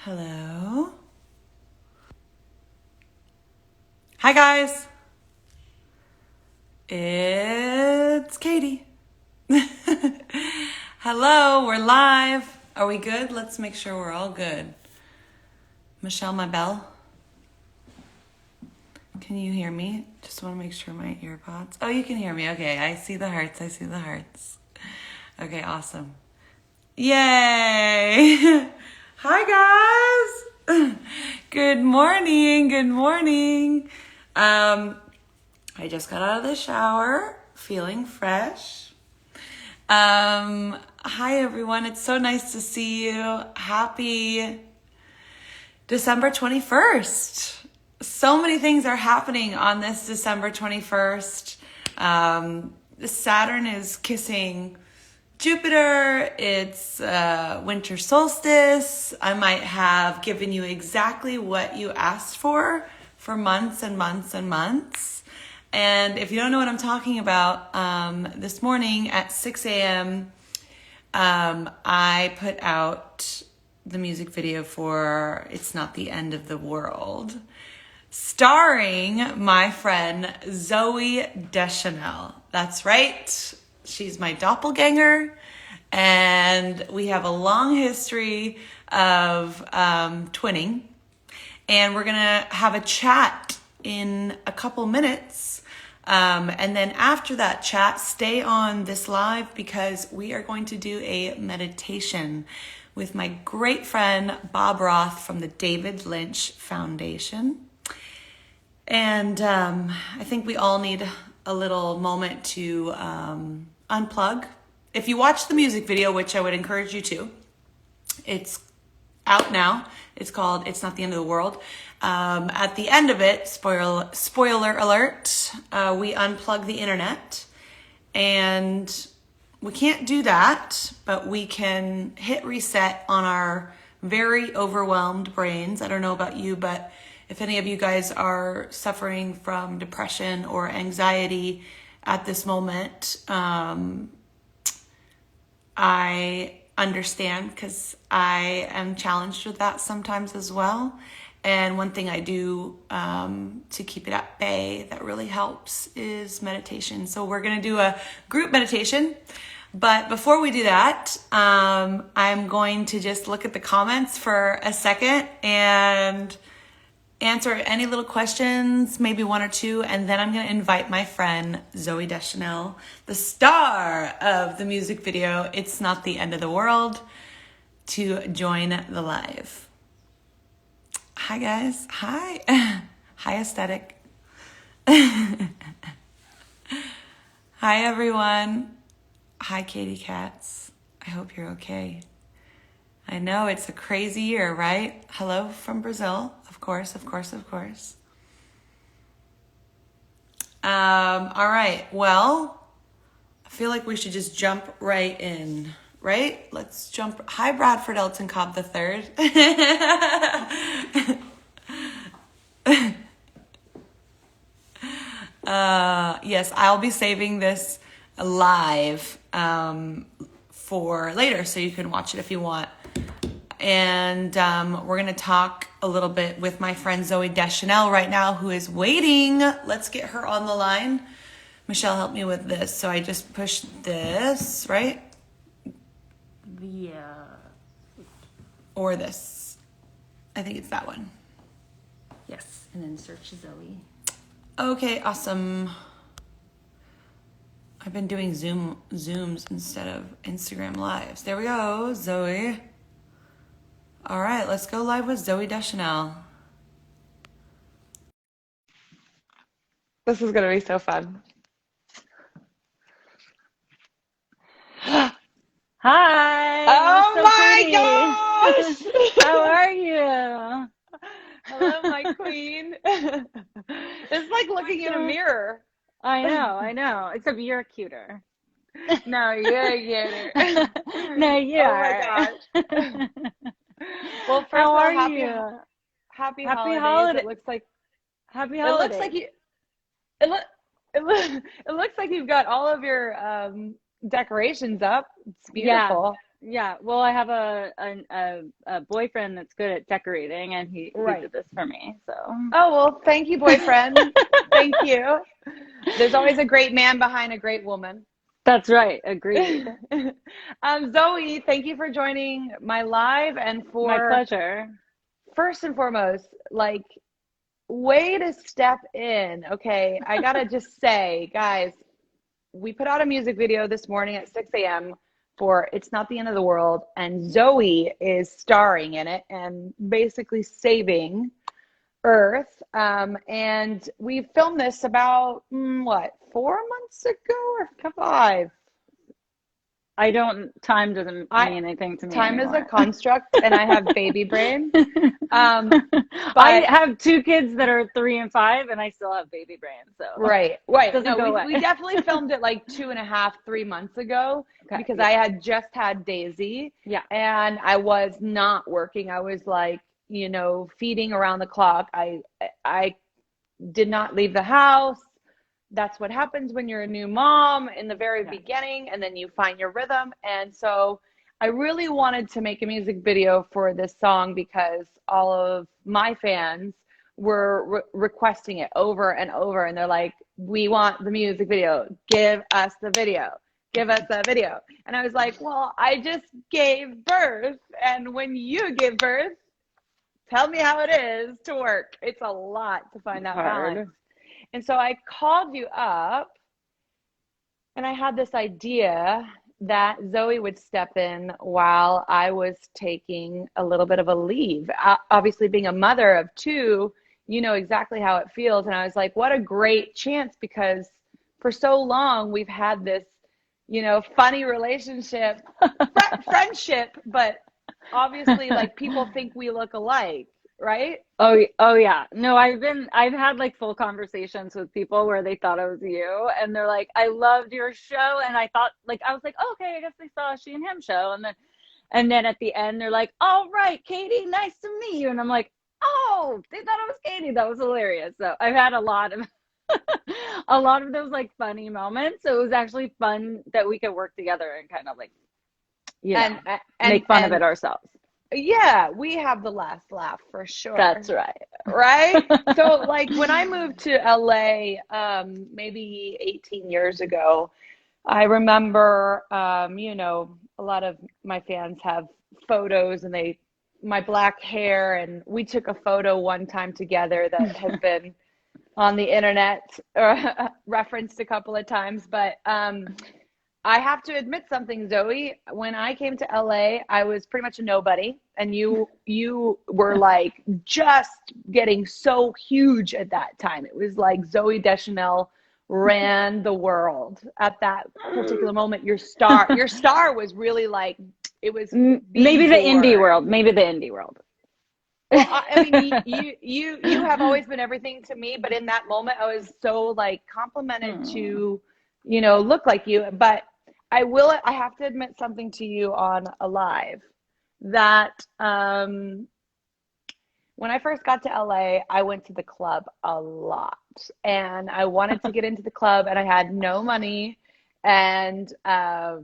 Hello. Hi, guys. It's Katie. Hello, we're live. Are we good? Let's make sure we're all good. Michelle, my bell. Can you hear me? Just want to make sure my earpods. Oh, you can hear me. Okay, I see the hearts. I see the hearts. Okay, awesome. Yay! Hi, guys. Good morning. Good morning. I just got out of the shower, feeling fresh. Hi, everyone. It's so nice to see you. Happy December 21st. So many things are happening on this December 21st. Saturn is kissing Jupiter. It's winter solstice. I might have given you exactly what you asked for months and months and months. And if you don't know what I'm talking about, this morning at 6 a.m., I put out the music video for It's Not the End of the World, starring my friend Zoe Deschanel. That's right. She's my doppelganger, and we have a long history of twinning. And we're going to have a chat in a couple minutes. And then after that chat, stay on this live because we are going to do a meditation with my great friend Bob Roth from the David Lynch Foundation. And I think we all need a little moment to unplug. If you watch the music video, which I would encourage you to, it's out now. It's called It's Not the End of the World. At the end of it, spoiler alert, we unplug the internet. And we can't do that, but we can hit reset on our very overwhelmed brains. I don't know about you, but if any of you guys are suffering from depression or anxiety at this moment, I understand because I am challenged with that sometimes as well. And one thing I do to keep it at bay that really helps is meditation. So we're going to do a group meditation. But before we do that, I'm going to just look at the comments for a second and answer any little questions, maybe one or two, and then I'm going to invite my friend Zoe Deschanel, the star of the music video It's Not the End of the World, to join the live. Hi guys. Hi. Hi aesthetic. Hi everyone. Hi Katy Cats. I hope you're okay. I know it's a crazy year, right? Hello from Brazil. Of course. All right. Well, I feel like we should just jump right in, right? Let's jump. Hi, Bradford Elton Cobb III. Yes, I'll be saving this live for later, so you can watch it if you want. And we're going to talk a little bit with my friend Zoe Deschanel right now, who is waiting. Let's get her on the line. Michelle, help me with this. So I just pushed this, right? Yeah. Or this. I think it's that one. Yes, and then search Zoe. Okay, awesome. I've been doing Zooms instead of Instagram Lives. There we go, Zoe. All right, let's go live with Zoe Deschanel. This is going to be so fun. Hi! Oh So my pretty. gosh! How are you? Hello, my queen. It's like looking in a mirror. I know. Except you're cuter. No, you're cuter. No, you Oh are. my gosh. Well, first How of all, are you? happy Happy holidays. holiday. It looks like Happy it looks like holidays. you it look it looks like you've got all of your decorations up. It's Yeah. beautiful. Yeah. Well, I have a boyfriend that's good at decorating, and he Right. did this for me. So Oh, well, thank you, boyfriend. Thank you. There's always a great man behind a great woman. that's right. Agreed. Zoe, thank you for joining my live and My for pleasure. first and foremost, like, way to step in. Okay, I gotta just say, guys, we put out a music video this morning at 6 a.m. for It's Not the End of the World, and Zoe is starring in it and basically saving Earth. And we filmed this about, what, 4 months ago or five? I don't. Time doesn't I mean anything to me Time is a anymore. construct, and I have baby brain. I But have two kids that are 3 and 5, and I still have baby brain, so right, it right. doesn't No, go we away. definitely filmed it like 2.5, 3 months ago Okay, because I yeah, had just had Daisy yeah, and I was not working. I was like, feeding around the clock. I did not leave the house. That's what happens when you're a new mom in the very yeah. beginning, and then you find your rhythm. And so I really wanted to make a music video for this song because all of my fans were requesting it over and over. And they're like, we want the music video. Give us the video. Give us the video. And I was like, well, I just gave birth. And when you give birth, tell me how it is to work. It's a lot to find It's that balance. hard. And so I called you up and I had this idea that Zoe would step in while I was taking a little bit of a leave. Obviously, being a mother of two, you know exactly how it feels. And I was like, what a great chance because for so long we've had this, funny relationship, friendship, but obviously, like, people think we look alike, right? Oh yeah. No, I've had like full conversations with people where they thought it was you, and they're like, I loved your show, and I thought like I was like, oh, okay, I guess they saw a She and Him show, and then at the end they're like, all right, Katie, nice to meet you, and I'm like, oh, they thought it was Katie. That was hilarious. So I've had a lot of a lot of those like funny moments. So it was actually fun that we could work together and kind of like, And and make fun of and it ourselves. yeah, we have the last laugh for sure. That's right. Right? So, like, when I moved to LA, maybe 18 years ago, I remember, a lot of my fans have photos and my black hair, and we took a photo one time together that has been on the internet referenced a couple of times. But I have to admit something, Zoe. When I came to LA, I was pretty much a nobody, and you were like just getting so huge at that time. It was like Zoe Deschanel ran the world at that particular moment. Your star was really like it was being Maybe the indie world. born. Maybe the indie world. Well, I mean, you have always been everything to me, but in that moment, I was so like complimented Hmm. to, look like you. But I have to admit something to you on a live that when I first got to LA, I went to the club a lot, and I wanted to get into the club, and I had no money, and I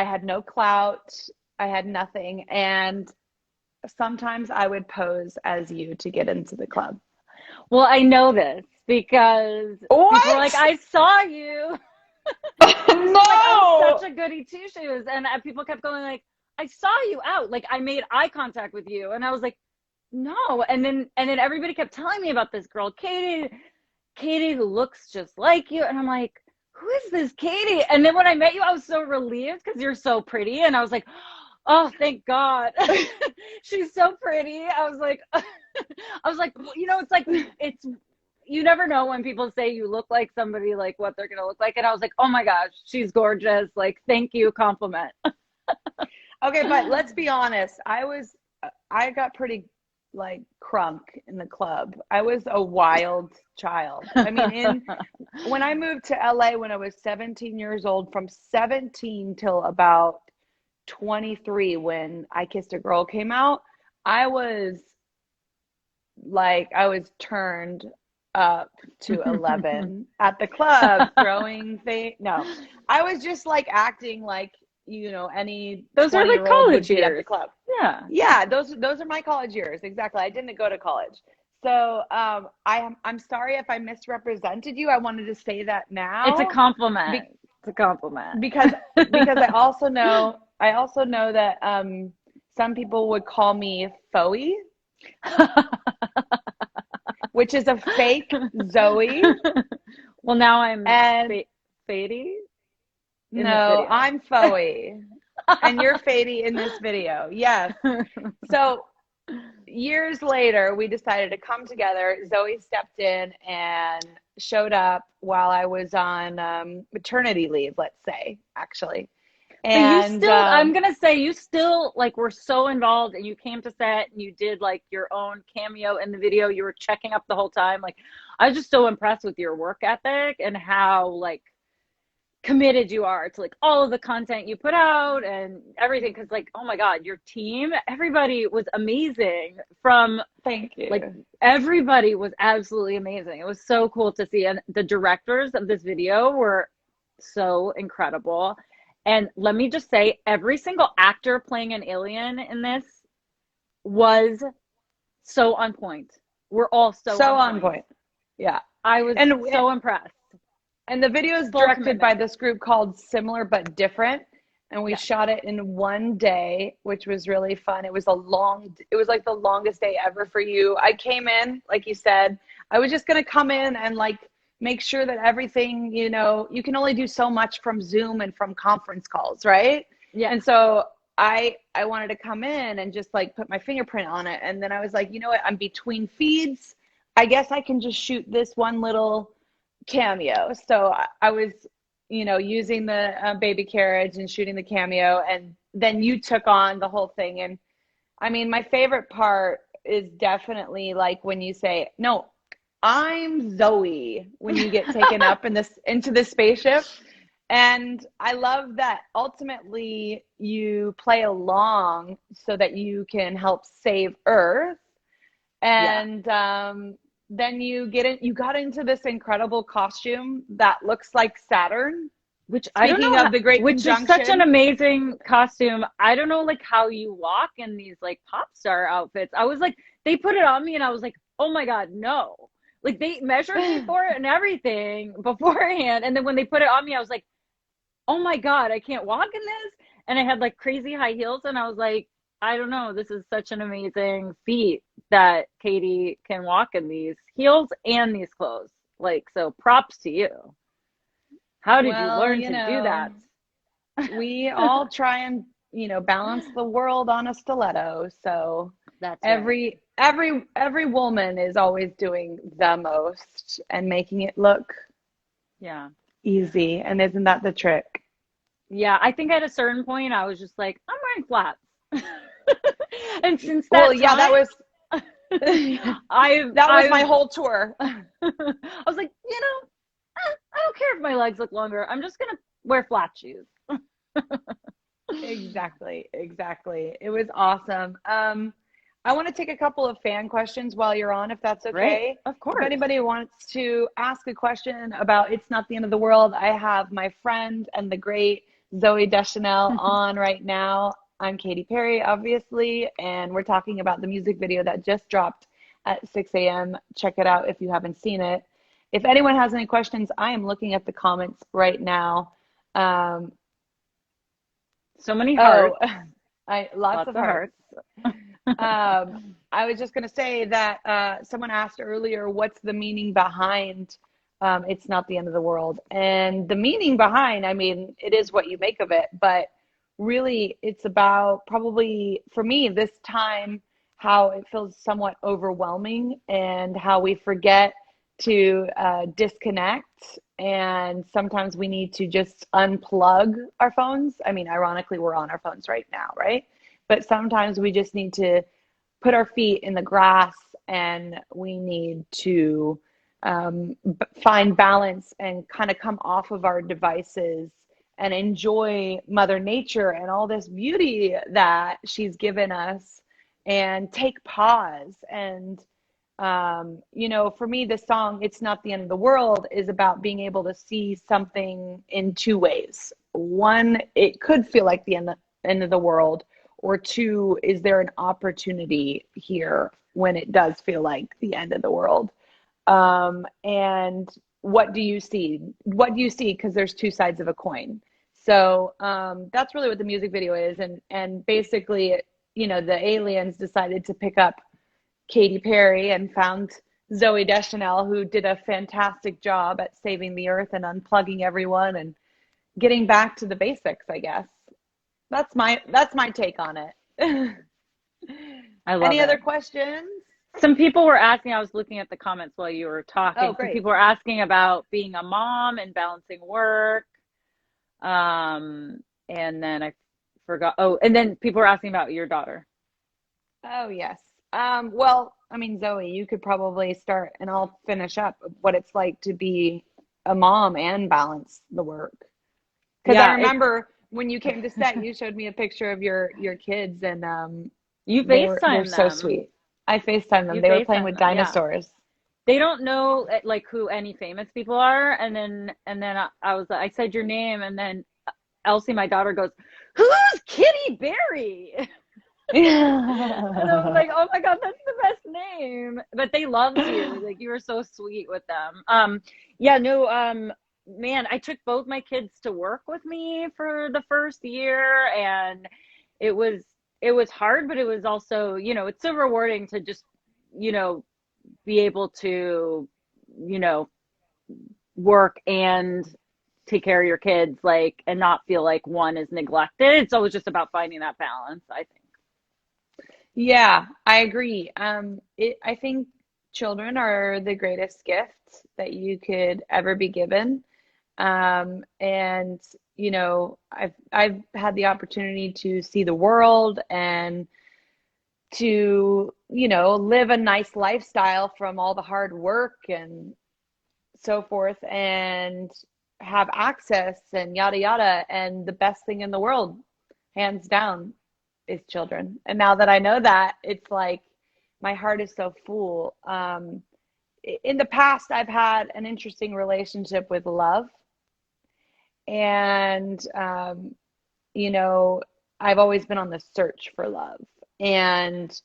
had no clout, I had nothing, and sometimes I would pose as you to get into the club. Well, I know this because people were like, What? I saw you. Because like I was No. such a goody two shoes, and people kept going like, I saw you out. Like I made eye contact with you, and I was like, no. And then everybody kept telling me about this girl, Katie. Katie looks just like you, and I'm like, who is this Katie? And then when I met you, I was so relieved because you're so pretty, and I was like, oh, thank God. She's so pretty. I was like, well, it's like, it's, you never know when people say you look like somebody, like what they're going to look like. And I was like, oh my gosh, she's gorgeous. Like, thank you. Compliment. Okay, but let's be honest. I got pretty like crunk in the club. I was a wild child. I mean, when I moved to LA when I was 17 years old, from 17 till about 23 when I Kissed a Girl came out, I was I was turned up to 11 at the club throwing things. No, I was just like acting like, any Those are like 20-year-old would college be at the years. club. Yeah. Yeah, those are my college years. Exactly. I didn't go to college. So I'm sorry if I misrepresented you. I wanted to say that It's a now compliment. be, It's a compliment. because I also know that some people would call me Foe, which is a fake Zoe. Well, now I'm And Fady in this no, video. I'm Foe. And you're Fady in this video. Yes. So years later, we decided to come together. Zoe stepped in and showed up while I was on maternity leave, let's say, actually. But you And still, I'm gonna say, you still like were so involved, and you came to set and you did like your own cameo in the video. You were checking up the whole time. Like, I was just so impressed with your work ethic and how like committed you are to like all of the content you put out and everything. Because like, oh my God, your team, everybody was amazing. From thank you. like everybody was absolutely amazing. It was so cool to see, and the directors of this video were so incredible. And let me just say, every single actor playing an alien in this was so on point. We're all so on point. Yeah. I was so impressed. And the video is directed by this group called Similar But Different. And we shot it in one day, which was really fun. It was like the longest day ever for you. I came in, like you said, I was just going to come in and like make sure that everything, you can only do so much from Zoom and from conference calls, right? Yeah. And so I wanted to come in and just like put my fingerprint on it. And then I was like, you know what? I'm between feeds. I guess I can just shoot this one little cameo. So I was, using the baby carriage and shooting the cameo. And then you took on the whole thing. And I mean, my favorite part is definitely like when you say, no, I'm Zoe, when you get taken up into this spaceship. And I love that ultimately you play along so that you can help save Earth. And then you got into this incredible costume that looks like Saturn. Which I don't know, of the Great which Conjunction. is such an amazing costume. I don't know like how you walk in these like pop star outfits. I was like, they put it on me and I was like, oh my God, no. Like they measured me for it and everything beforehand. And then when they put it on me, I was like, oh my God, I can't walk in this. And I had like crazy high heels. And I was like, I don't know. This is such an amazing feat that KATY can walk in these heels and these clothes. Like, so props to you. How did you learn to do that? We all try and, balance the world on a stiletto. So that's every woman is always doing the most and making it look easy. And isn't that the trick? Yeah, I think at a certain point I was just like, I'm wearing flats. And since that that was my whole tour. I was like, I don't care if my legs look longer. I'm just gonna wear flat shoes. Exactly. It was awesome. I want to take a couple of fan questions while you're on, if that's okay. Right. Of course. If anybody wants to ask a question about It's Not the End of the World, I have my friend and the great Zoe Deschanel on right now. I'm Katy Perry, obviously, and we're talking about the music video that just dropped at 6 a.m. Check it out if you haven't seen it. If anyone has any questions, I am looking at the comments right now. So many hearts. Lots of hearts. I was just going to say that someone asked earlier, what's the meaning behind It's Not the End of the World? And the meaning behind, I mean, it is what you make of it, but really it's about probably, for me, this time, how it feels somewhat overwhelming and how we forget to disconnect. And sometimes we need to just unplug our phones. I mean, ironically, we're on our phones right now, right? But sometimes we just need to put our feet in the grass and we need to find balance and kind of come off of our devices and enjoy Mother Nature and all this beauty that she's given us and take pause. And, for me, the song, It's Not the End of the World, is about being able to see something in two ways. one, it could feel like the end of the world, or two, is there an opportunity here when it does feel like the end of the world? And what do you see? What do you see? Because there's two sides of a coin. So that's really what the music video is. And basically, you know, the aliens decided to pick up Katy Perry and found Zoe Deschanel, who did a fantastic job at saving the earth and unplugging everyone and getting back to the basics, I guess. That's my take on it. I love Any it. other questions? Some people were asking, I was looking at the comments while you were talking. Oh, great. Some people were asking about being a mom and balancing work. And then I forgot. Oh, and then people were asking about your daughter. Oh, yes. Well, I mean, Zoe, you could probably start and I'll finish up what it's like to be a mom and balance the work. Because I remember when you came to set, you showed me a picture of your kids, and you they're FaceTime so them. sweet. I FaceTime them. They were playing with dinosaurs. They don't know like who any famous people are, and then I said your name, and then Elsie, my daughter, goes, "Who's Kitty Berry?" And I was like, "Oh my God, that's the best name!" But they loved you. Like, you were so sweet with them. Man, I took both my kids to work with me for the first year, and it was hard, but it was also, you know, it's so rewarding to just, you know, be able to, you know, work and take care of your kids, like, and not feel like one is neglected. It's always just about finding that balance, I think. Yeah, I agree. I think children are the greatest gift that you could ever be given. And you know, I've had the opportunity to see the world and to, you know, live a nice lifestyle from all the hard work and so forth, and have access and yada yada. And the best thing in the world, hands down, is children. And now that I know that, it's like my heart is so full. In the past, I've had an interesting relationship with love. And, you know, I've always been on the search for love. And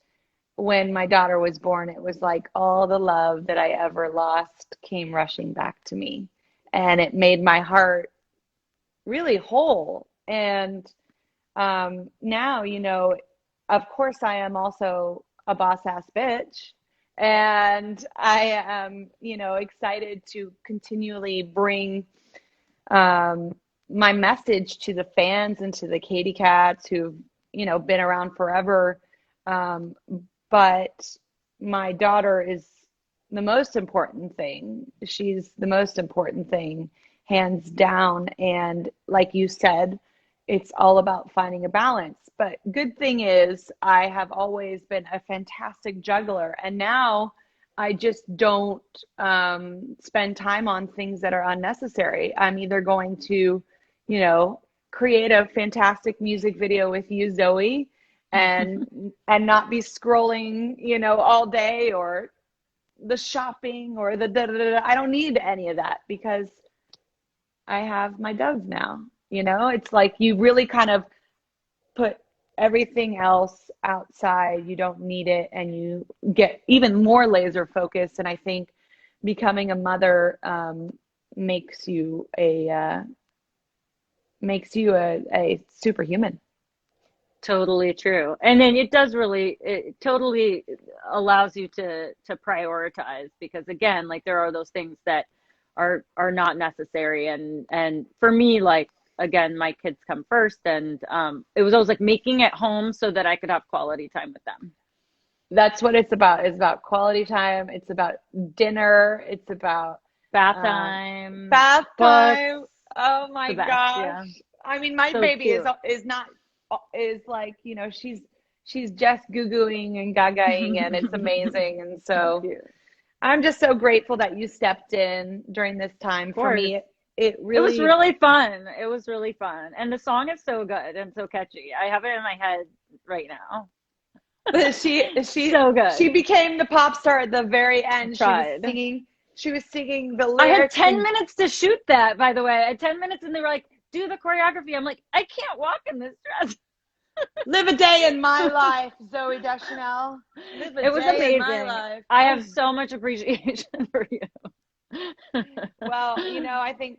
when my daughter was born, it was like all the love that I ever lost came rushing back to me. And it made my heart really whole. And now, you know, of course, I am also a boss ass bitch. And I am, you know, excited to continually bring my message to the fans and to the Katy Cats who've, you know, been around forever. But my daughter is the most important thing. She's the most important thing, hands down. And like you said, it's all about finding a balance. But good thing is, I have always been a fantastic juggler. And now I just don't spend time on things that are unnecessary. I'm either going to, you know, create a fantastic music video with you, Zoe, and not be scrolling, you know, all day, or the shopping or the da da da. I don't need any of that because I have my doves now. You know, it's like you really kind of put everything else outside. You don't need it, and you get even more laser focused. And I think becoming a mother makes you a superhuman. Totally true. And then it totally allows you to prioritize, because again, like, there are those things that are not necessary. And for me, like, again, my kids come first, and it was always like making it home so that I could have quality time with them. That's what it's about. It's about quality time. It's about dinner. It's about bath time. Bath time. Oh my gosh. Yeah. I mean, my baby cute. is like, you know, she's just goo-gooing and gagaing, and it's amazing. And so I'm just so grateful that you stepped in during this time. For me, it was really fun. It was really fun. And the song is so good and so catchy. I have it in my head right now. She's so good. She became the pop star at the very end. She was singing the lyrics. I had 10 minutes to shoot that, by the way. I had 10 minutes, and they were like, do the choreography. I'm like, I can't walk in this dress. Live a day in my life, Zoe Deschanel. Live a It was day in my amazing. life. I have so much appreciation for you. Well, I think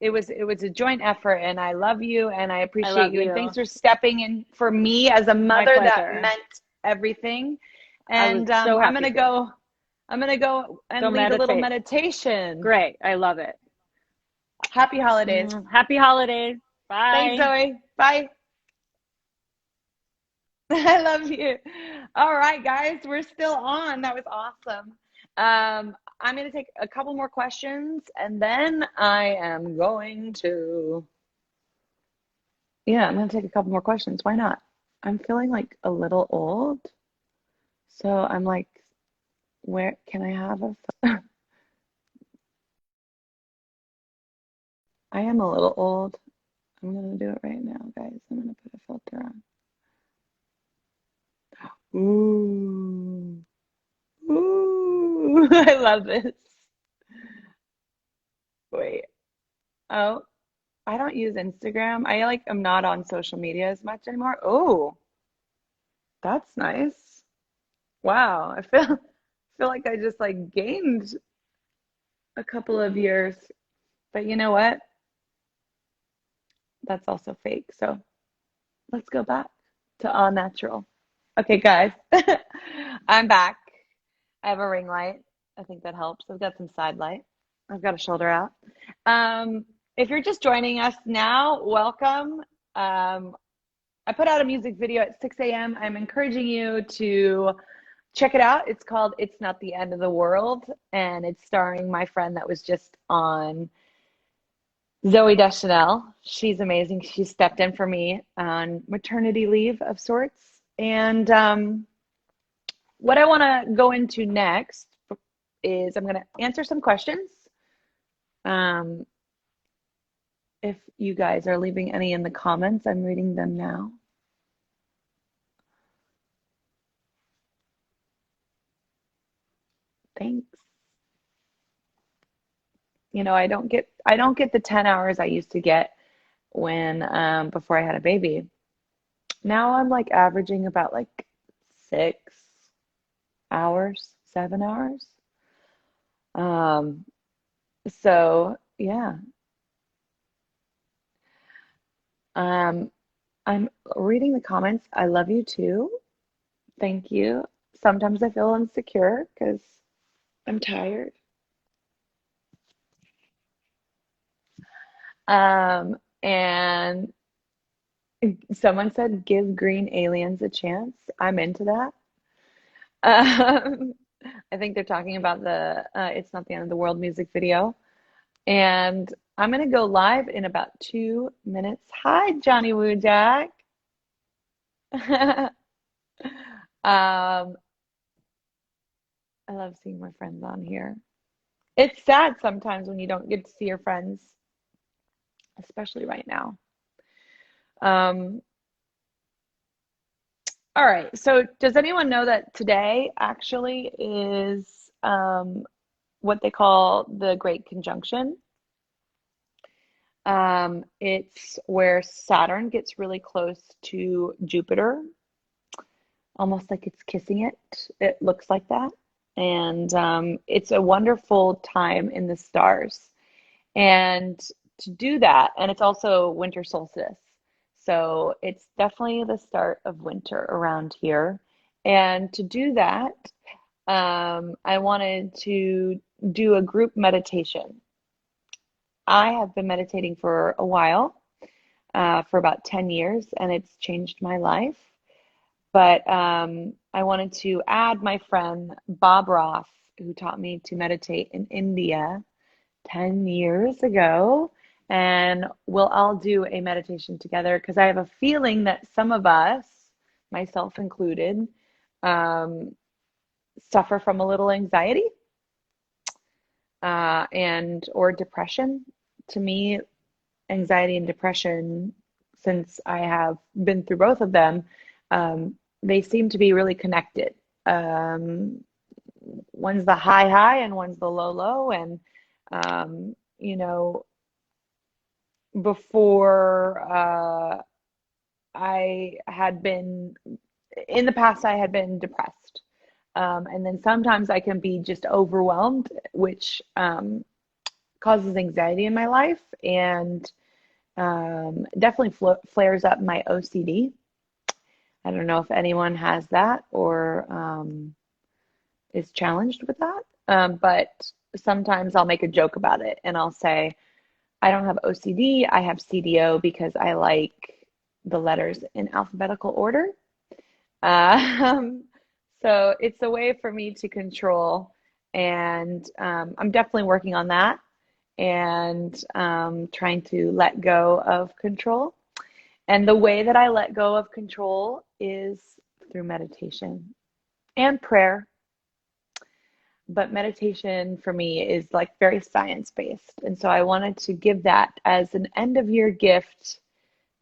it was a joint effort, and I love you and I I appreciate love you, and thanks you. for stepping in for me as a My mother. That pleasure. meant everything. I was And so I'm happy gonna to. go. I'm gonna go Go and lead a little meditate. meditation. Great. I love it. Happy holidays. Happy holidays. Thanks, Bye. Zoe. Bye. I love you. All right, guys, we're still on. That was awesome. I'm going to take a couple more questions and then I am going to, yeah, I'm going to take a couple more questions. Why not? I'm feeling like a little old. So I'm like, where can I have a, I am a little old. I'm going to do it right now, guys. I'm going to put a filter on. Ooh. Ooh, I love this. Wait. Oh, I don't use Instagram. I'm not on social media as much anymore. Oh, that's nice. Wow. I feel like I just like gained a couple of years. But you know what? That's also fake. So let's go back to all natural. Okay, guys. I'm back. I have a ring light. I think that helps. I've got some side light. I've got a shoulder out. If you're just joining us now, welcome. I put out a music video at 6 a.m. I'm encouraging you to check it out. It's called It's Not the End of the World, and it's starring my friend that was just on, Zoe Deschanel. She's amazing. She stepped in for me on maternity leave of sorts. And what I want to go into next is I'm going to answer some questions. Um, if you guys are leaving any in the comments, I'm reading them now. Thanks. I don't get the 10 hours I used to get when before I had a baby. Now I'm like averaging about like 6 hours, 7 hours. Um, so yeah. Um, I'm reading the comments. I love you too. Thank you. Sometimes I feel insecure because I'm tired. And someone said, give green aliens a chance. I'm into that. I think they're talking about the It's Not the End of the World music video. And I'm going to go live in about 2 minutes. Hi, Johnny Woo Jack. I love seeing my friends on here. It's sad sometimes when you don't get to see your friends, especially right now. All right. So does anyone know that today actually is what they call the Great Conjunction? It's where Saturn gets really close to Jupiter, almost like it's kissing it. It looks like that. And it's a wonderful time in the stars. And to do that, and it's also winter solstice. So it's definitely the start of winter around here. And to do that, I wanted to do a group meditation. I have been meditating for a while, for about 10 years, and it's changed my life. But I wanted to add my friend Bob Ross, who taught me to meditate in India 10 years ago. And we'll all do a meditation together because I have a feeling that some of us, myself included, suffer from a little anxiety and or depression. To me, anxiety and depression, since I have been through both of them, they seem to be really connected. One's the high high and one's the low low, and you know, before I had been, in the past, I had been depressed. And then sometimes I can be just overwhelmed, which causes anxiety in my life and definitely flares up my OCD. I don't know if anyone has that or is challenged with that. But sometimes I'll make a joke about it and I'll say, I don't have OCD, I have CDO because I like the letters in alphabetical order. Um, so it's a way for me to control, and I'm definitely working on that and trying to let go of control. And the way that I let go of control is through meditation and prayer. But meditation for me is like very science-based. And so I wanted to give that as an end of year gift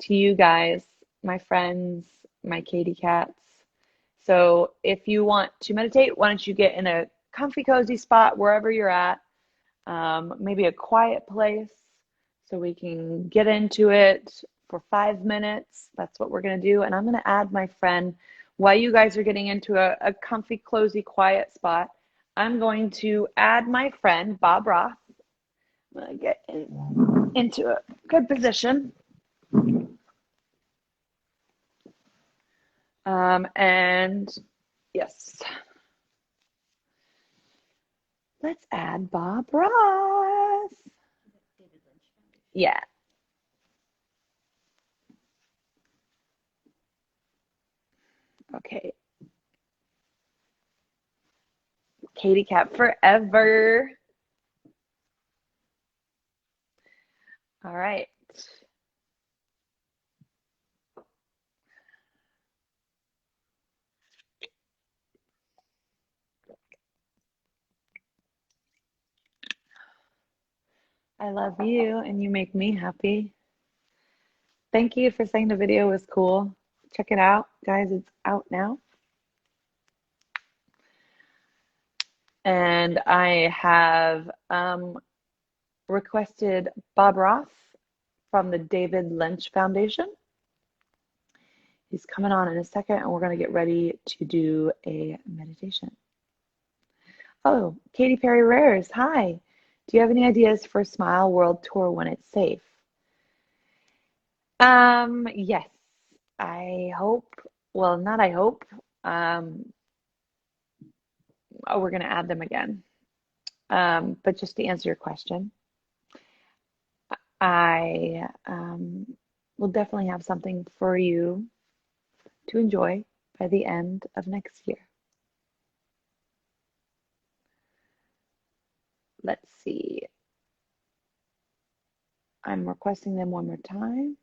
to you guys, my friends, my Katy cats. So if you want to meditate, why don't you get in a comfy, cozy spot wherever you're at, maybe a quiet place so we can get into it for 5 minutes. That's what we're going to do. And I'm going to add my friend while you guys are getting into a comfy, cozy, quiet spot. I'm going to add my friend, Bob Roth. I'm going to get into a good position. And yes, let's add Bob Ross. Yeah. Okay. Katy Cat forever. All right. I love you and you make me happy. Thank you for saying the video was cool. Check it out, guys. It's out now. And I have requested Bob Ross from the David Lynch Foundation. He's coming on in a second, and we're going to get ready to do a meditation. Oh, Katy Perry Rares, hi. Do you have any ideas for Smile World Tour when it's safe? Yes. I hope, well, not I hope. Oh, we're going to add them again. But just to answer your question, I will definitely have something for you to enjoy by the end of next year. Let's see. I'm requesting them one more time.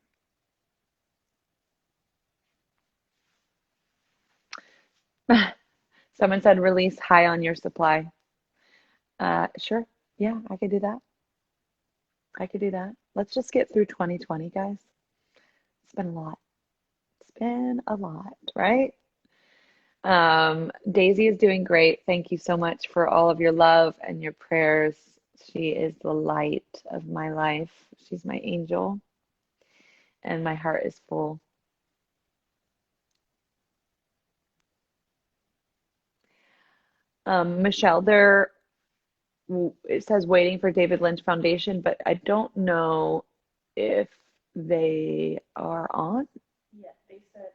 Someone said release high on your supply. Sure. Yeah, I could do that. I could do that. Let's just get through 2020, guys. It's been a lot. It's been a lot, right? Daisy is doing great. Thank you so much for all of your love and your prayers. She is the light of my life. She's my angel, and my heart is full. Michelle, it says waiting for David Lynch Foundation, but I don't know if they are on. Yeah, they said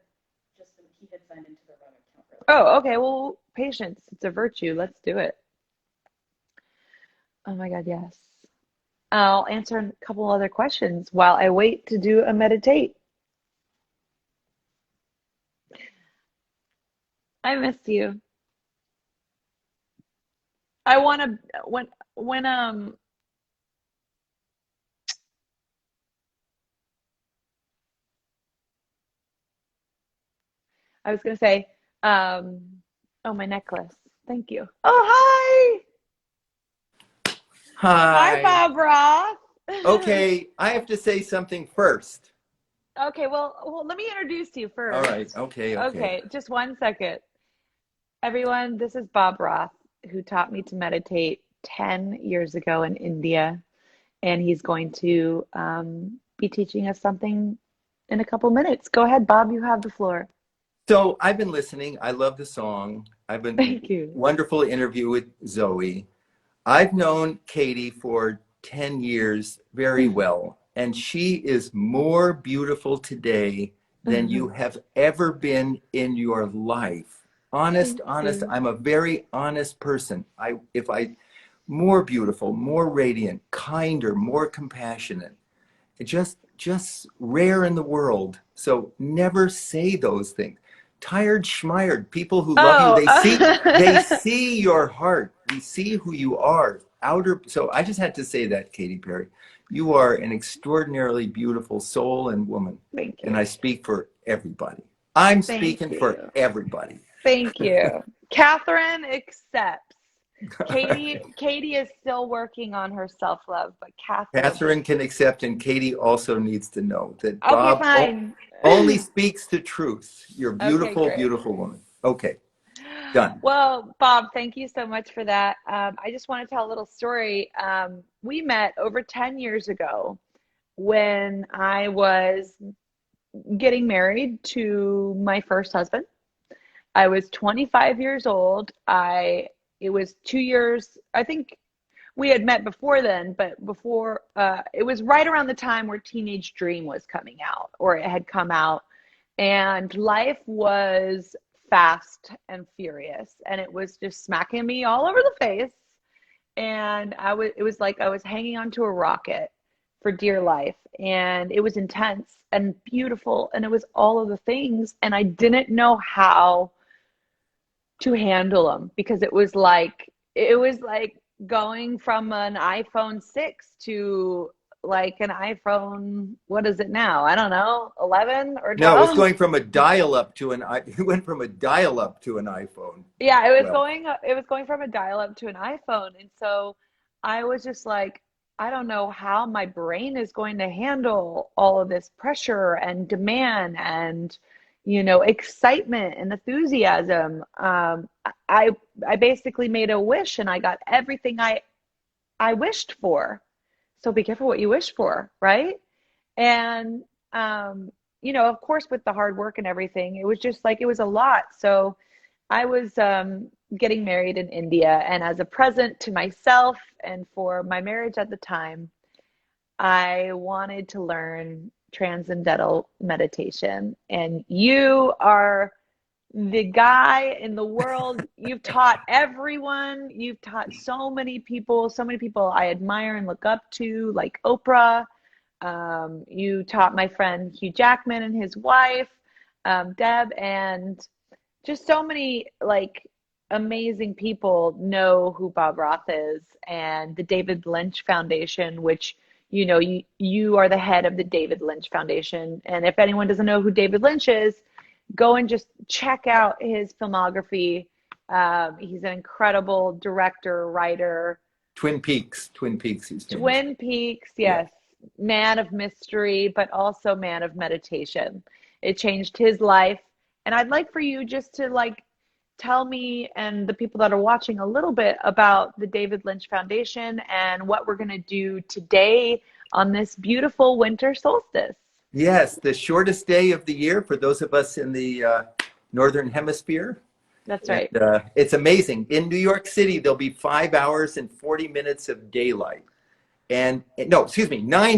just that he had signed into the wrong account earlier. Oh, okay. Well, patience. It's a virtue. Let's do it. Oh my God, yes. I'll answer a couple other questions while I wait to do a meditate. I miss you. I want to when I was gonna say oh, my necklace. Thank you. Oh, hi. Hi, Hi. Bob Ross. Okay, I have to say something first. Okay, well, let me introduce you All right. first. Okay. Okay, just 1 second. Everyone, this is Bob Roth, who taught me to meditate 10 years ago in India, and he's going to be teaching us something in a couple minutes. Go ahead, Bob, you have the floor. So I've been listening. I love the song. I've been Thank you. wonderful interview with Zoe. I've known Katy for 10 years very well, and she is more beautiful today than you have ever been in your life. Honest, honest. I'm a very honest person. If I more beautiful, more radiant, kinder, more compassionate. Just rare in the world. So never say those things. Tired schmired people who love you, they see your heart. They see who you are. So I just had to say that, Katy Perry. You are an extraordinarily beautiful soul and woman. Thank you. And I speak for everybody. I'm Thank speaking you. for everybody. Thank you. Catherine accepts. Katy is still working on her self-love, but Catherine can accept, and Katy also needs to know that Okay, Bob fine. only speaks the truth. You're beautiful, great. beautiful woman. Okay, done. Well, Bob, thank you so much for that. I just want to tell a little story. We met over 10 years ago when I was getting married to my first husband. I was 25 years old. It was 2 years, I think we had met before then, but before, it was right around the time where Teenage Dream was coming out, or it had come out, and life was fast and furious, and it was just smacking me all over the face, and it was like I was hanging onto a rocket for dear life, and it was intense and beautiful, and it was all of the things, and I didn't know how to handle them, because it was like going from an iPhone 6 to like an iPhone, what is it now? I don't know, 11 or 12? No, it's going from a dial-up to it went from a dial-up to an iPhone. Yeah, it was going from a dial-up to an iPhone. And so I was just like, I don't know how my brain is going to handle all of this pressure and demand and excitement and enthusiasm. I basically made a wish, and I got everything I wished for. So be careful what you wish for, right? And of course, with the hard work and everything, it was just like it was a lot. So I was getting married in India, and as a present to myself and for my marriage at the time, I wanted to learn transcendental meditation. And you are the guy in the world. You've taught everyone. You've taught so many people I admire and look up to, like Oprah. You taught my friend Hugh Jackman and his wife, Deb, and just so many like amazing people know who Bob Roth is, and the David Lynch Foundation, which you are the head of the David Lynch Foundation. And if anyone doesn't know who David Lynch is, go and just check out his filmography. He's an incredible director, writer. Twin Peaks. He's famous. Twin Peaks, yes. Yeah. Man of mystery, but also man of meditation. It changed his life. And I'd like for you just to tell me and the people that are watching a little bit about the David Lynch Foundation and what we're going to do today on this beautiful winter solstice. Yes, the shortest day of the year for those of us in the Northern Hemisphere. That's right. And, it's amazing. In New York City, there'll be 5 hours and 40 minutes of daylight. 9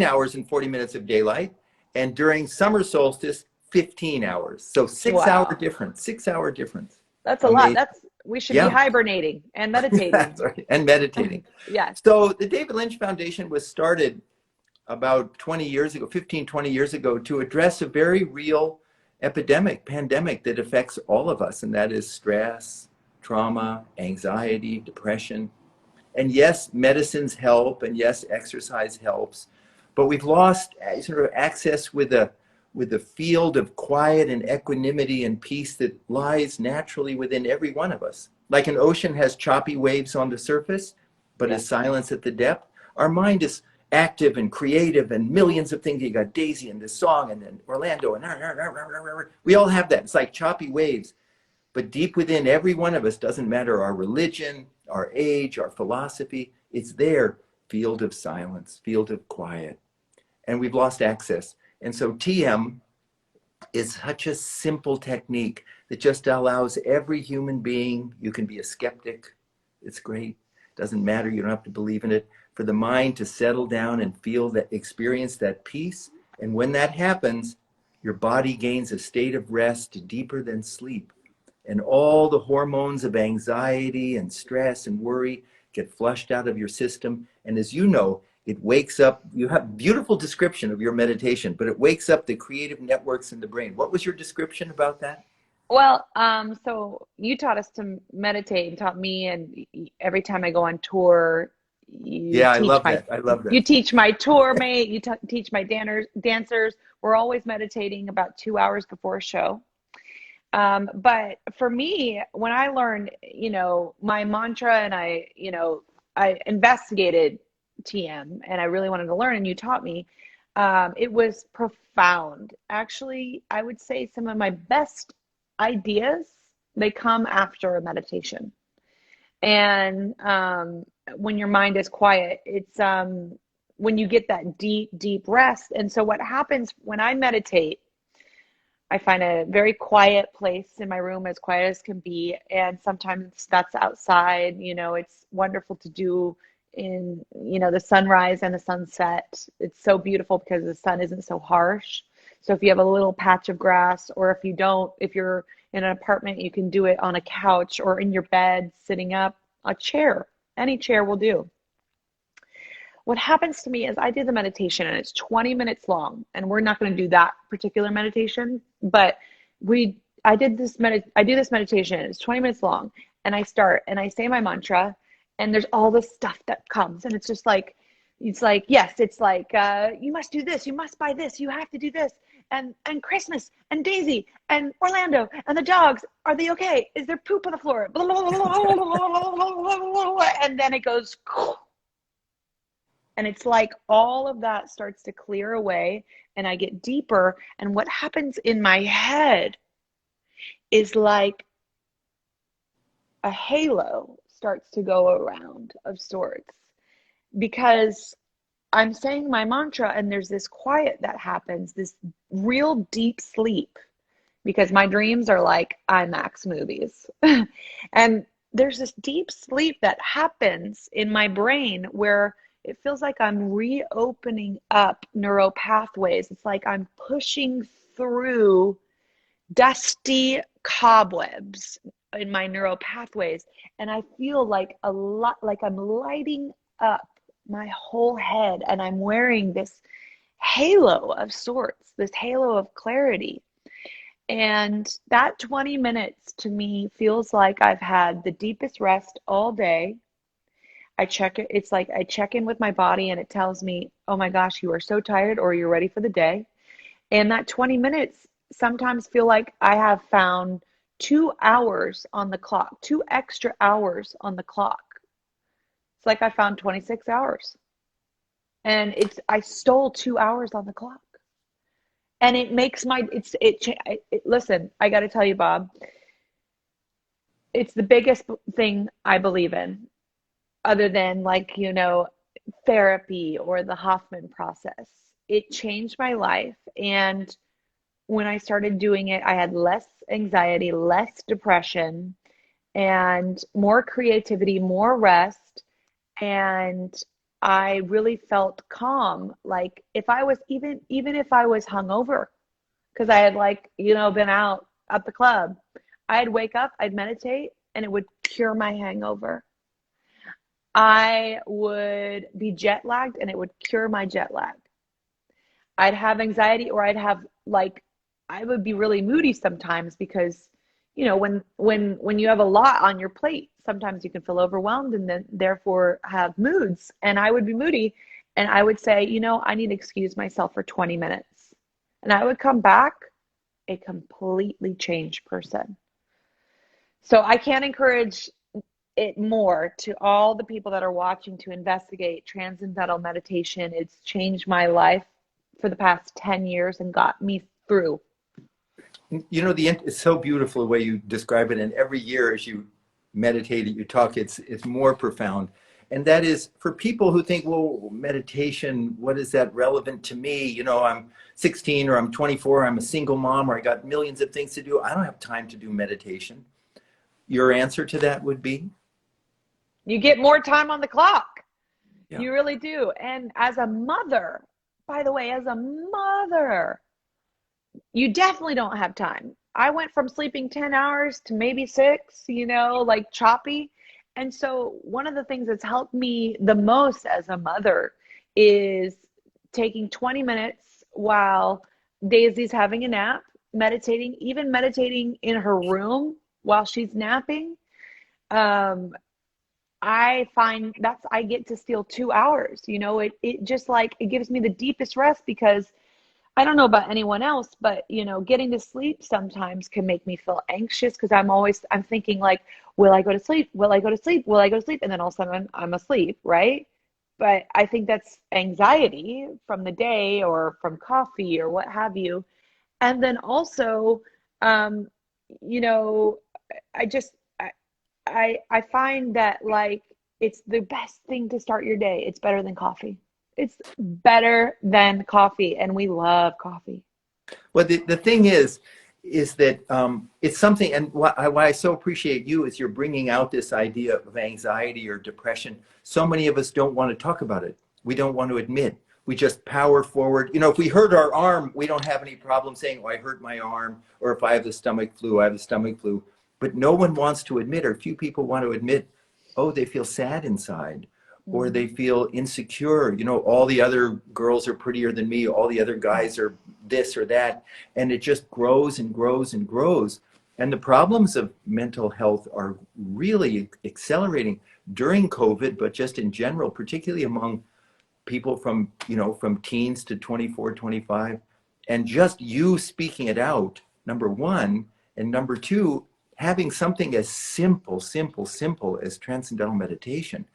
hours and 40 minutes of daylight. And during summer solstice, 15 hours. So 6-hour difference. 6-hour difference. That's a lot. We should be hibernating and meditating. That's right. And meditating. Yes. So the David Lynch Foundation was started about 20 years ago, 15, 20 years ago, to address a very real pandemic that affects all of us. And that is stress, trauma, anxiety, depression. And yes, medicines help, and yes, exercise helps. But we've lost sort of access with the field of quiet and equanimity and peace that lies naturally within every one of us. Like an ocean has choppy waves on the surface, but is silence at the depth. Our mind is active and creative and millions of things. You got Daisy and this song and then Orlando and we all have that. It's like choppy waves. But deep within every one of us, doesn't matter our religion, our age, our philosophy, it's there, field of silence, field of quiet. and we've lost access. And so TM is such a simple technique that just allows every human being, you can be a skeptic, it's great, doesn't matter, you don't have to believe in it, for the mind to settle down and feel that, experience that peace. And when that happens, your body gains a state of rest deeper than sleep. And all the hormones of anxiety and stress and worry get flushed out of your system. And as you know, it wakes up, you have beautiful description of your meditation, but it wakes up the creative networks in the brain. What was your description about that? Well, so you taught us to meditate and taught me, and every time I go on tour, Yeah, I love that. I love you that. teach my tour mate, you teach my dancers. We're always meditating about 2 hours before a show. But for me, when I learned, my mantra, and I investigated TM and I really wanted to learn, and you taught me, it was profound. Actually, I would say some of my best ideas, they come after a meditation. And when your mind is quiet, it's when you get that deep, deep rest. And so what happens when I meditate, I find a very quiet place in my room, as quiet as can be. And sometimes that's outside. It's wonderful to do in, the sunrise and the sunset. It's so beautiful because the sun isn't so harsh. So if you have a little patch of grass, or if you're in an apartment, you can do it on a couch or in your bed, sitting up, a chair, any chair will do. What happens to me is I do the meditation and it's 20 minutes long, and we're not going to do that particular meditation, but I do this meditation. It's 20 minutes long, and I start and I say my mantra, and there's all this stuff that comes, and it's like, yes, it's like, you must do this, you must buy this, you have to do this, and Christmas and Daisy and Orlando and the dogs, are they okay? Is there poop on the floor? And then it goes, and it's like all of that starts to clear away, and I get deeper. And what happens in my head is like a halo starts to go around of sorts, because I'm saying my mantra and there's this quiet that happens, this real deep sleep, because my dreams are like IMAX movies. And there's this deep sleep that happens in my brain where it feels like I'm reopening up neural pathways. It's like I'm pushing through dusty cobwebs in my neural pathways. And I feel like like I'm lighting up my whole head, and I'm wearing this halo of sorts, this halo of clarity. And that 20 minutes to me feels like I've had the deepest rest all day. I check it. It's like I check in with my body and it tells me, oh my gosh, you are so tired, or you're ready for the day. And that 20 minutes sometimes feel like I have found 2 hours on the clock, 2 extra hours on the clock. It's like I found 26 hours. And I stole 2 hours on the clock. And it makes listen, I got to tell you, Bob, it's the biggest thing I believe in, other than therapy or the Hoffman process. It changed my life. And when I started doing it, I had less anxiety, less depression, and more creativity, more rest. And I really felt calm. Like if I was even if I was hungover, because I had been out at the club, I'd wake up, I'd meditate, and it would cure my hangover. I would be jet lagged, and it would cure my jet lag. I'd have anxiety, or I would be really moody sometimes, because when you have a lot on your plate, sometimes you can feel overwhelmed and then therefore have moods. And I would be moody, and I would say, I need to excuse myself for 20 minutes. And I would come back a completely changed person. So I can't encourage it more to all the people that are watching to investigate transcendental meditation. It's changed my life for the past 10 years and got me through. It's so beautiful the way you describe it. And every year as you meditate, you talk, it's more profound. And that is for people who think, well, meditation, what is that relevant to me? You know, I'm 16 or I'm 24, I'm a single mom, or I got millions of things to do. I don't have time to do meditation. Your answer to that would be? You get more time on the clock. Yeah. You really do. And as a mother, by the way, as a mother, you definitely don't have time. I went from sleeping 10 hours to maybe 6, you know, like choppy. And so one of the things that's helped me the most as a mother is taking 20 minutes while Daisy's having a nap, meditating, even meditating in her room while she's napping. I find I get to steal 2 hours. You know, it just like, it gives me the deepest rest, because I don't know about anyone else, but you know, getting to sleep sometimes can make me feel anxious, because I'm thinking like, will I go to sleep? Will I go to sleep? Will I go to sleep? And then all of a sudden I'm asleep, right? But I think that's anxiety from the day or from coffee or what have you. And then also, um, you know, I just I find that like it's the best thing to start your day. It's better than coffee. It's better than coffee, and we love coffee. Well, the thing is that it's something, and why I so appreciate you is you're bringing out this idea of anxiety or depression. So many of us don't want to talk about it. We don't want to admit. We just power forward. You know, if we hurt our arm, we don't have any problem saying, oh, I hurt my arm, or if I have the stomach flu, I have the stomach flu. But no one wants to admit, or few people want to admit, oh, they feel sad inside, or they feel insecure. You know, all the other girls are prettier than me, all the other guys are this or that. And it just grows and grows and grows. And the problems of mental health are really accelerating during COVID, but just in general, particularly among people from, you know, from teens to 24, 25. And just you speaking it out, number one, and number two, having something as simple as transcendental meditation,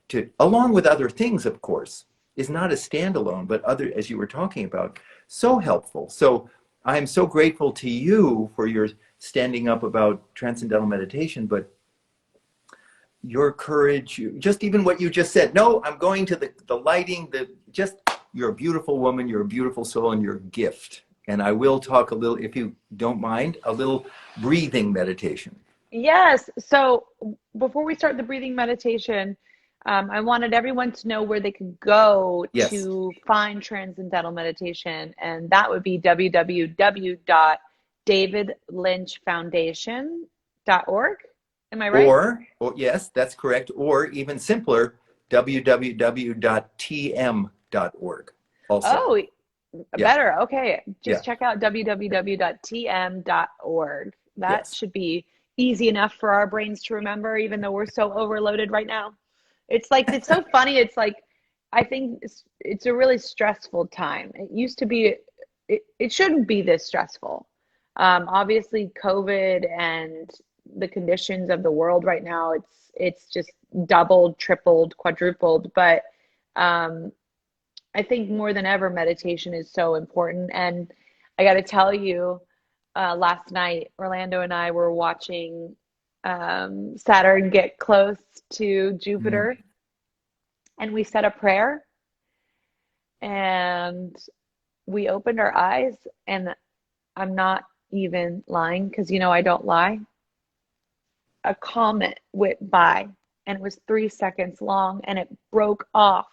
to, along with other things, of course, is not a standalone, but other, as you were talking about, so helpful. So I'm so grateful to you for your standing up about transcendental meditation, but your courage, just even what you just said. No, I'm going to the lighting, you're a beautiful woman, you're a beautiful soul, and you're a gift. And I will talk a little, if you don't mind, a little breathing meditation. Yes. So before we start the breathing meditation, I wanted everyone to know where they could go Yes. to find transcendental meditation, and that would be www.davidlynchfoundation.org. Am I right? Or yes, that's correct. Or even simpler, www.tm.org. Also. Oh, Yeah. better. Okay. Yeah. Just check out www.tm.org. That Yes. should be easy enough for our brains to remember, even though we're so overloaded right now. It's like, it's so funny. It's like, I think it's a really stressful time. It used to be, it shouldn't be this stressful. Obviously, COVID and the conditions of the world right now, it's just doubled, tripled, quadrupled. But I think more than ever, meditation is so important. And I got to tell you, last night, Orlando and I were watching Saturn get close to Jupiter, and we said a prayer, and we opened our eyes, and I'm not even lying, because you know I don't lie. A comet went by, and it was 3 seconds long, and it broke off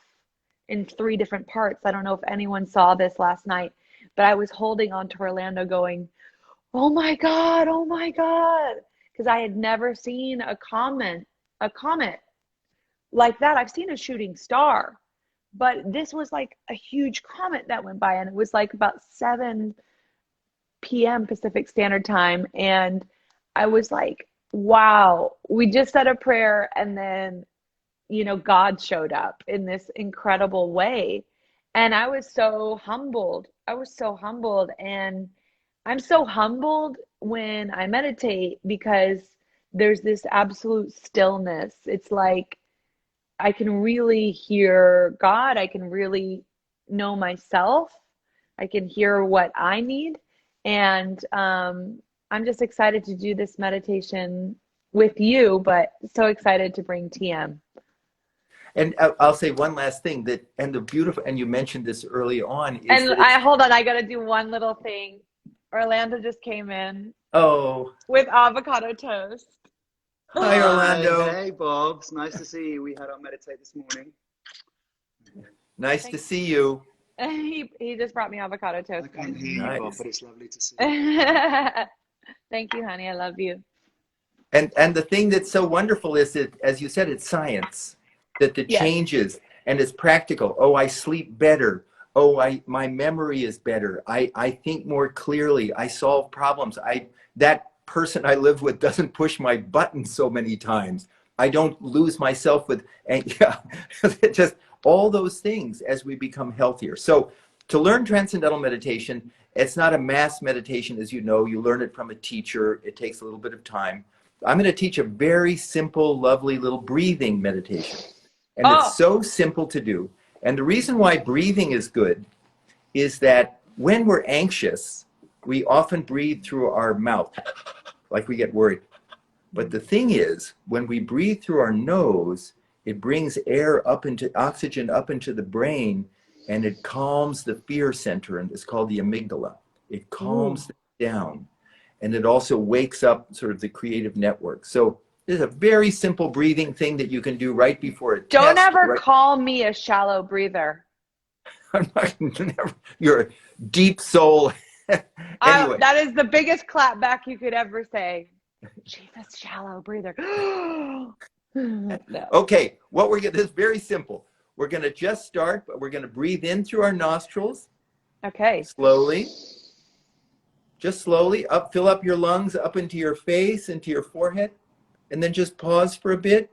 in 3 different parts. I don't know if anyone saw this last night, but I was holding on to Orlando going, oh my God, because I had never seen a comet like that. I've seen a shooting star, but this was like a huge comet that went by, and it was like about 7 p.m. Pacific Standard Time. And I was like, wow, we just said a prayer, and then, you know, God showed up in this incredible way. And I was so humbled. And I'm so humbled when I meditate, because there's this absolute stillness. It's like I can really hear God. I can really know myself. I can hear what I need. And I'm just excited to do this meditation with you, but so excited to bring TM. And I'll say one last thing that, and the beautiful, and you mentioned this early on, is And that it's, hold on, I gotta do one little thing. Orlando just came in oh, with avocado toast. hi, Hi, Orlando. hey Bobs, nice to see you. We had our meditate this morning. Nice to Thank see you. he just brought me avocado I toast. can't hear you, Bob, Nice. but it's lovely to see you. Thank you, honey. I love you. And the thing that's so wonderful is that, as you said, it's science, that the Yes. changes, and it's practical. Oh, I sleep better. Oh, my memory is better. I think more clearly. I solve problems. That person I live with doesn't push my button so many times. I don't lose myself with, and yeah, just all those things as we become healthier. So to learn transcendental meditation, it's not a mass meditation, as you know. You learn it from a teacher. It takes a little bit of time. I'm going to teach a very simple, lovely little breathing meditation. And it's Oh, so simple to do. And the reason why breathing is good is that when we're anxious, we often breathe through our mouth, like we get worried. But the thing is, when we breathe through our nose, it brings air up into oxygen up into the brain, and it calms the fear center, and it's called the amygdala. It calms them down, and it also wakes up sort of the creative network. So there's a very simple breathing thing that you can do right before a don't test. ever Right, call me a shallow breather. I'm not, never, you're a deep soul. Anyway, That is the biggest clap back you could ever say. She's a shallow breather. No. okay, what we're going to, this is very simple. We're going to just start, but we're going to breathe in through our nostrils Okay. slowly, just slowly, up, fill up your lungs up into your face, into your forehead, and then just pause for a bit,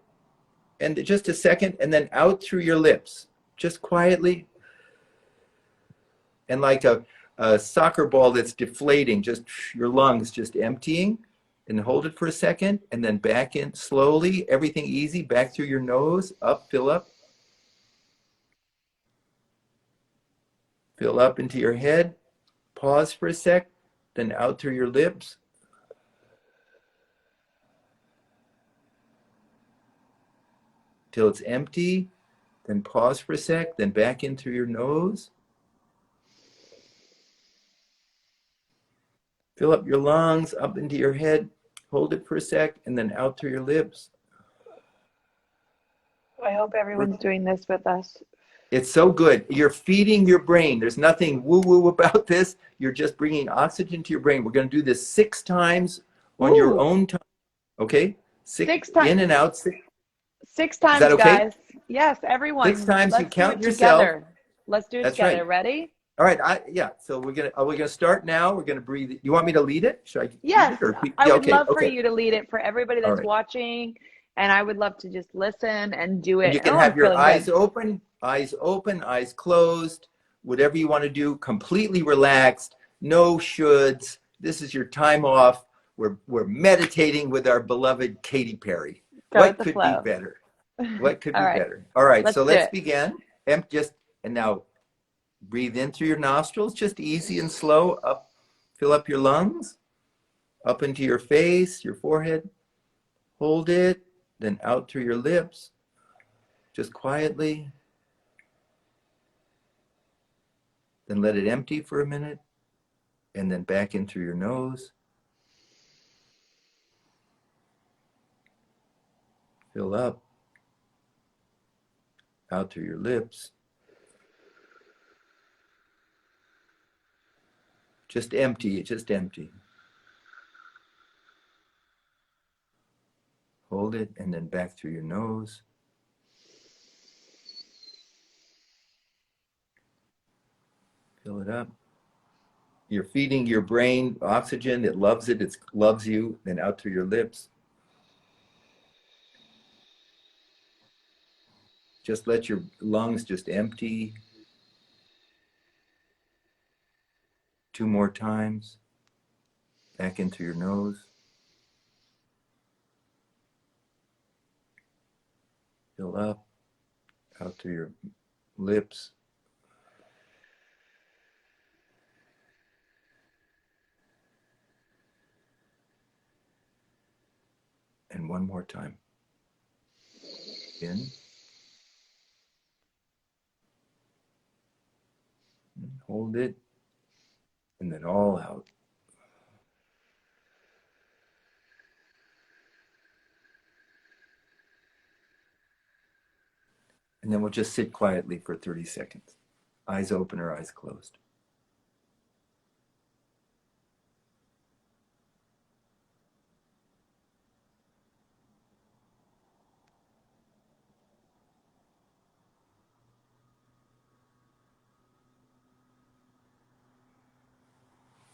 and just a second, and then out through your lips, just quietly, and like a soccer ball that's deflating, just your lungs just emptying, and hold it for a second, and then back in slowly, everything easy, back through your nose, up, fill up into your head, pause for a sec, then out through your lips. Till it's empty, then pause for a sec, then back in through your nose. Fill up your lungs, up into your head, hold it for a sec, and then out through your lips. I hope everyone's doing this with us. It's so good. You're feeding your brain. There's nothing woo-woo about this. You're just bringing oxygen to your brain. We're going to do this 6 times on your Ooh, own time. Okay? 6 6 times. in and out. 6. 6 Is that times, okay? guys. Yes, 6 everyone. times. You Let's do count it yourself. together. Let's do it That's together. right. Ready? All right. Yeah. So we're gonna start now. We're gonna breathe. You want me to lead it? Should I lead Yes, it or? I Yeah. would Okay. love for Okay. you to lead it for everybody All that's right. watching, and I would love to just listen and do And it. you can Oh, I'm have your feeling good. eyes open, eyes closed, whatever you want to do, completely relaxed, no shoulds. This is your time off. We're meditating with our beloved Katy Perry. Go with What the could be flow. better? What could All be right, better? All right, so let's do let's it. begin. And now breathe in through your nostrils, just easy and slow. Up, fill up your lungs, up into your face, your forehead. Hold it, then out through your lips, just quietly. Then let it empty for a minute, and then back in through your nose. Fill up, out through your lips. Just empty, just empty. Hold it, and then back through your nose. Fill it up. You're feeding your brain oxygen. It loves it. It loves you. Then out through your lips. Just let your lungs just empty. 2 more times. Back in through your nose. Fill up. Out through your lips. And one more time. In. Hold it. And then all out. And then we'll just sit quietly for 30 seconds. Eyes open or eyes closed.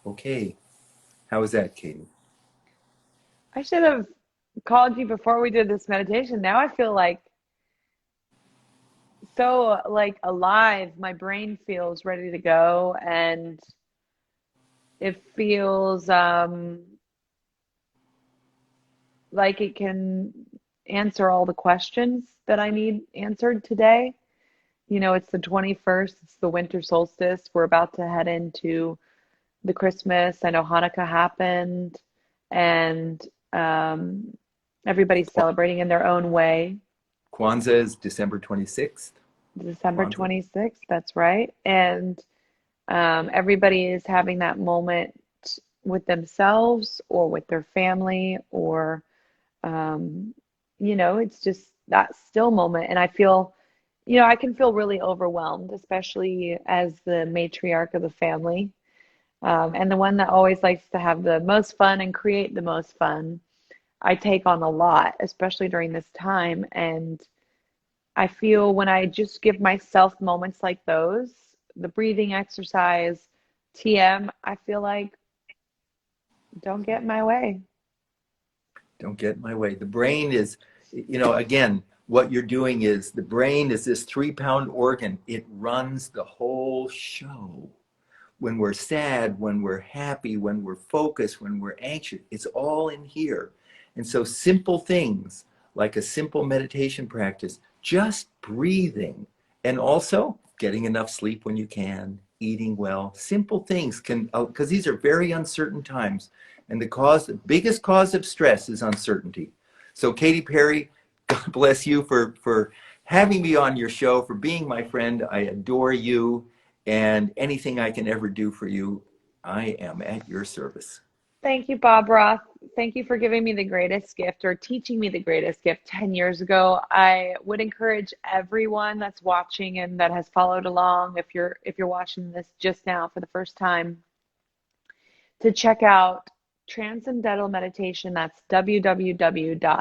Okay. How was that, Katie? I should have called you before we did this meditation. Now I feel like so like alive. My brain feels ready to go, and it feels like it can answer all the questions that I need answered today. You know, it's the 21st, it's the winter solstice. We're about to head into the Christmas. I know Hanukkah happened, and um, everybody's celebrating in their own way. Kwanzaa is December 26th. December Kwanzaa. 26th, that's right. And everybody is having that moment with themselves or with their family, or, um, you know, it's just that still moment. And I feel, you know, I can feel really overwhelmed, especially as the matriarch of the family, and the one that always likes to have the most fun and create the most fun. I take on a lot, especially during this time. And I feel when I just give myself moments like those, the breathing exercise, TM, I feel like don't get in my way. Don't get in my way. The brain is, you know, again, what you're doing is the brain is this 3-pound organ. It runs the whole show. When we're sad, when we're happy, when we're focused, when we're anxious, it's all in here. And so simple things like a simple meditation practice, just breathing, and also getting enough sleep when you can, eating well, simple things can, because these are very uncertain times. And the biggest cause of stress is uncertainty. So Katy Perry, God bless you for having me on your show, for being my friend. I adore you. And anything I can ever do for you, I am at your service. Thank you, Bob Roth. Thank you for giving me the greatest gift, or teaching me the greatest gift 10 years ago. I would encourage everyone that's watching and that has followed along, if you're watching this just now for the first time, to check out Transcendental Meditation. That's www.tm.org,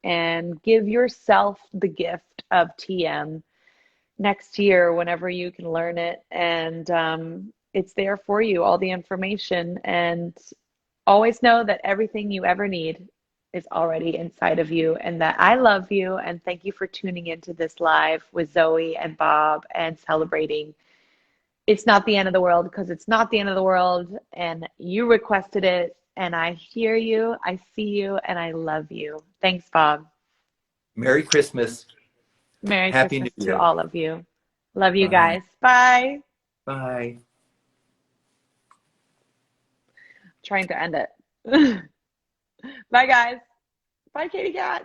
and give yourself the gift of TM next year whenever you can learn it. And it's there for you, all the information. And always know that everything you ever need is already inside of you, and that I love you. And thank you for tuning into this live with Zoe and Bob and celebrating. It's not the end of the world, because it's not the end of the world. And you requested it. And I hear you, I see you, and I love you. Thanks, Bob. Merry Christmas. Merry Happy Christmas New to Year. all of you. Love you Bye. guys. Bye. Bye. Trying to end it. Bye, guys. Bye, Katy Cat.